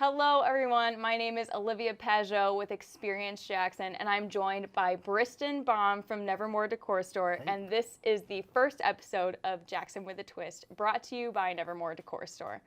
Hello, everyone. My name is Olivia Pajot with Experience Jackson, and I'm joined by Briston Baum from Nevermore Decor Store. Hey. And this is the first episode of Jackson with a Twist, brought to you by Nevermore Decor Store.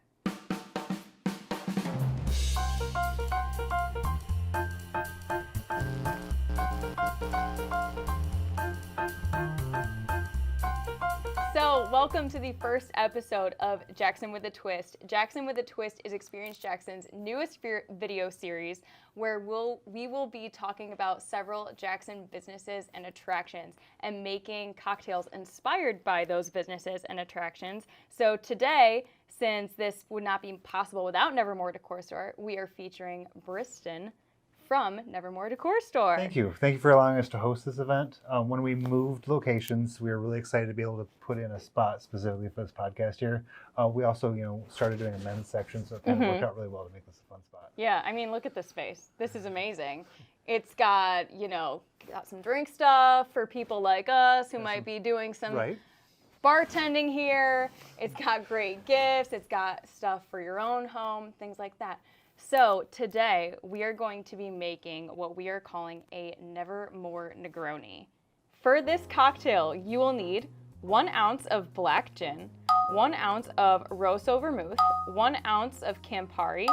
So, welcome to the first episode of Jackson with a Twist. Jackson with a Twist is Experience Jackson's newest video series where we will be talking about several Jackson businesses and attractions and making cocktails inspired by those businesses and attractions. So today, since this would not be possible without Nevermore Decor Store, we are featuring Briston from Nevermore Decor Store. Thank you. Thank you for allowing us to host this event. When we moved locations, we were really excited to be able to put in a spot specifically for this podcast here. We also, started doing a men's section, so it kind of worked out really well to make this a fun spot. Yeah, I mean, look at this space. This is amazing. It's got, got some drink stuff for people like us who might be doing some bartending here. It's got great gifts. It's got stuff for your own home, things like that. So today we are going to be making what we are calling a Nevermore Negroni. For this cocktail, you will need 1 ounce of black gin, 1 ounce of Rosso vermouth, 1 ounce of Campari,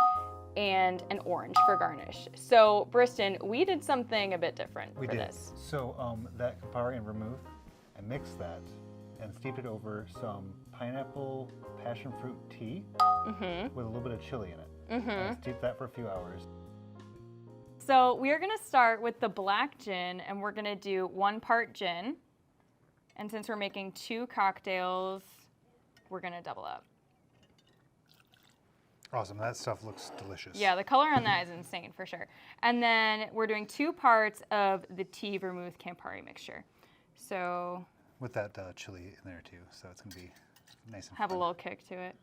and an orange for garnish. So Briston, we did something a bit different for this. So that Campari and vermouth, I mixed that and steeped it over some pineapple passion fruit tea with a little bit of chili in it. And steep that for a few hours. So we are gonna start with the black gin, and we're gonna do 1 part gin. And since we're making 2 cocktails, we're gonna double up. Awesome, that stuff looks delicious. Yeah, the color on that is insane for sure. And then we're doing 2 parts of the tea vermouth Campari mixture. So with that chili in there too, so it's gonna be nice and have fun. a little kick to it.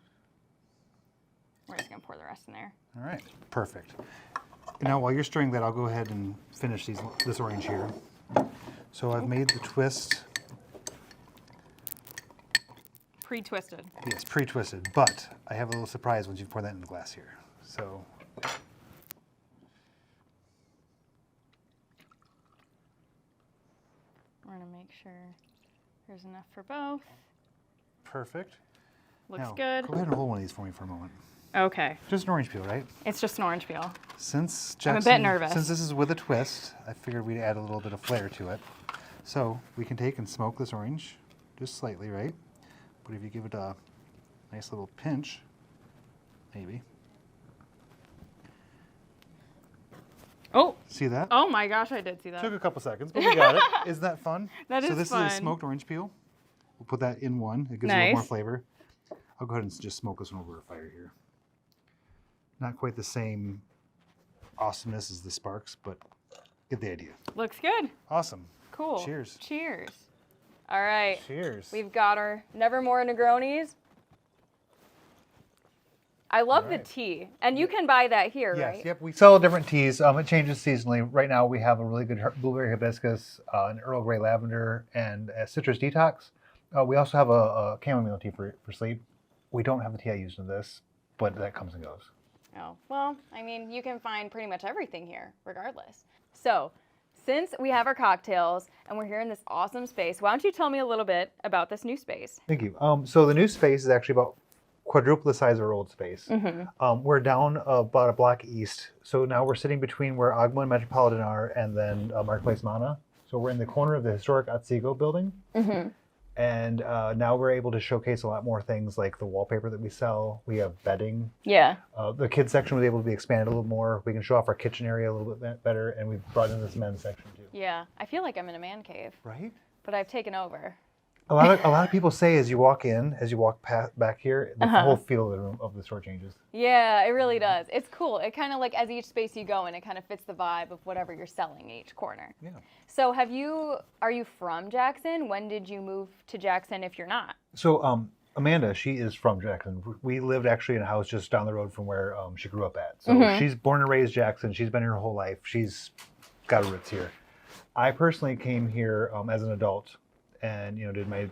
We're just gonna pour the rest in there. All right, perfect. Now while you're stirring that, I'll go ahead and finish this orange here. So I've made the twist. Pre-twisted. Yes, pre-twisted, but I have a little surprise once you pour that in the glass here. So we're gonna make sure there's enough for both. perfect. Looks Now, good. Go ahead and hold one of these for me for a moment. Okay. Just an orange peel, right? It's just an orange peel. Since I'm a Jackson, bit nervous. Since this is with a twist, I figured we'd add a little bit of flair to it. So we can take and smoke this orange just slightly, right? But if you give it a nice little pinch, maybe. Oh. See that? Oh my gosh, I did see that. Took a couple seconds, but we got it. Isn't that fun? That is So this fun. is a smoked orange peel. We'll put that in one. It gives it a little more flavor. I'll go ahead and just smoke this one over a fire here. Not quite the same awesomeness as the Sparks, but get the idea. Looks good. Awesome. Cool. Cheers. Cheers. All right. Cheers. We've got our Nevermore Negronis. I love the tea, and you can buy that here, Yes, right? yep. We sell different teas. It changes seasonally. Right now, we have a really good blueberry hibiscus, an Earl Grey lavender, and a citrus detox. We also have a chamomile tea for sleep. We don't have the tea I used in this, but that comes and goes. Oh, well, I mean, you can find pretty much everything here, regardless. So, since we have our cocktails and we're here in this awesome space, why don't you tell me a little bit about this new space? Thank you. So the new space is actually about quadruple the size of our old space. We're down about a block east. So now we're sitting between where Agma and Metropolitan are and then Marketplace Mana. So we're in the corner of the historic Otsego building. And now we're able to showcase a lot more things like the wallpaper that we sell. We have bedding. Yeah. The kids section was able to be expanded a little more. We can show off our kitchen area a little bit better. And we've brought in this men's section too. Yeah. I feel like I'm in a man cave. Right? But I've taken over. A lot of people say as you walk back here, the whole feel of the store changes. Yeah, it really does. It's cool. It kind of like as each space you go in, it kind of fits the vibe of whatever you're selling each corner. Yeah. So are you from Jackson? When did you move to Jackson if you're not? So Amanda, she is from Jackson. We lived actually in a house just down the road from where she grew up at. So she's born and raised Jackson. She's been here her whole life. She's got her roots here. I personally came here as an adult and did my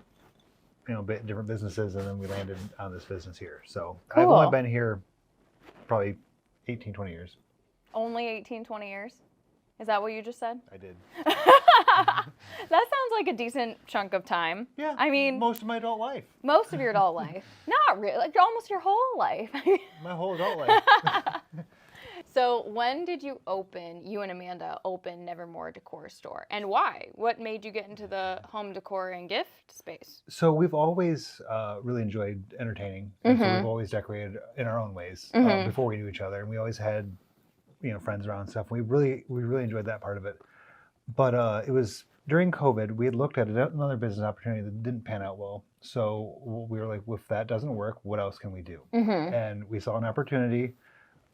different businesses, and then we landed on this business here. So I've only been here probably 18, 20 years. Only 18, 20 years? Is that what you just said? I did. That sounds like a decent chunk of time. Yeah. I mean, most of my adult life. most of your adult life. Not really, like almost your whole life. My whole adult life. So when did you and Amanda open Nevermore Decor Store? And why? What made you get into the home decor and gift space? So we've always really enjoyed entertaining. And so we've always decorated in our own ways before we knew each other. And we always had, friends around and stuff. We really enjoyed that part of it. But it was during COVID, we had looked at another business opportunity that didn't pan out well. So we were like, if that doesn't work, what else can we do? And we saw an opportunity.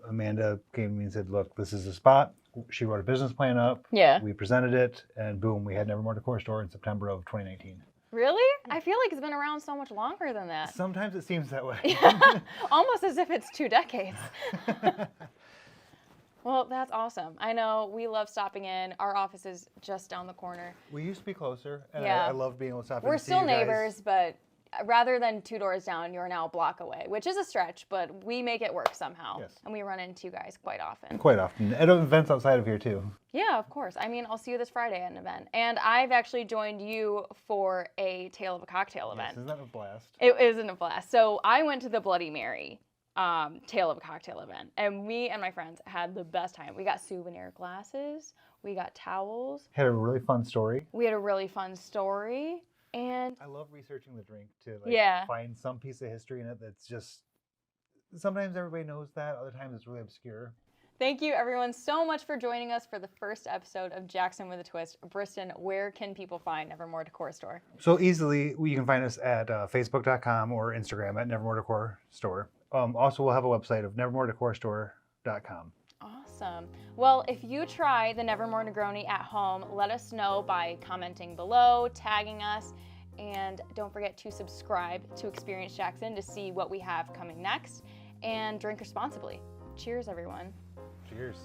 Amanda came to me and said, look, this is the spot. She wrote a business plan up. Yeah. We presented it, and boom, we had Nevermore Decor Store in September of 2019. Really? I feel like it's been around so much longer than that. Sometimes it seems that way. Almost as if it's 2 decades. Well, that's awesome. I know we love stopping in. Our office is just down the corner. We used to be closer, and Yeah. I love being able to stop in We're and see still you guys. neighbors, but rather than 2 doors down, you're now a block away, which is a stretch, but we make it work somehow. Yes. And we run into you guys quite often. Quite often. At events outside of here, too. Yeah, of course. I mean, I'll see you this Friday at an event. And I've actually joined you for a Tale of a Cocktail event. Yes, isn't that a blast? It isn't a blast. So I went to the Bloody Mary Tale of a Cocktail event, and me and my friends had the best time. We got souvenir glasses, we got towels. Had a really fun story. We had a really fun story, and I love researching the drink to find some piece of history in it that's just, sometimes everybody knows that, other times it's really obscure. Thank you everyone so much for joining us for the first episode of Jackson with a Twist. Briston, where can people find Nevermore Decor Store? So easily, you can find us at facebook.com or Instagram at Nevermore Decor Store. Also, we'll have a website of nevermoredecorstore.com. Awesome. Well, if you try the Nevermore Negroni at home, let us know by commenting below, tagging us, and don't forget to subscribe to Experience Jackson to see what we have coming next, and drink responsibly. Cheers, everyone. Cheers.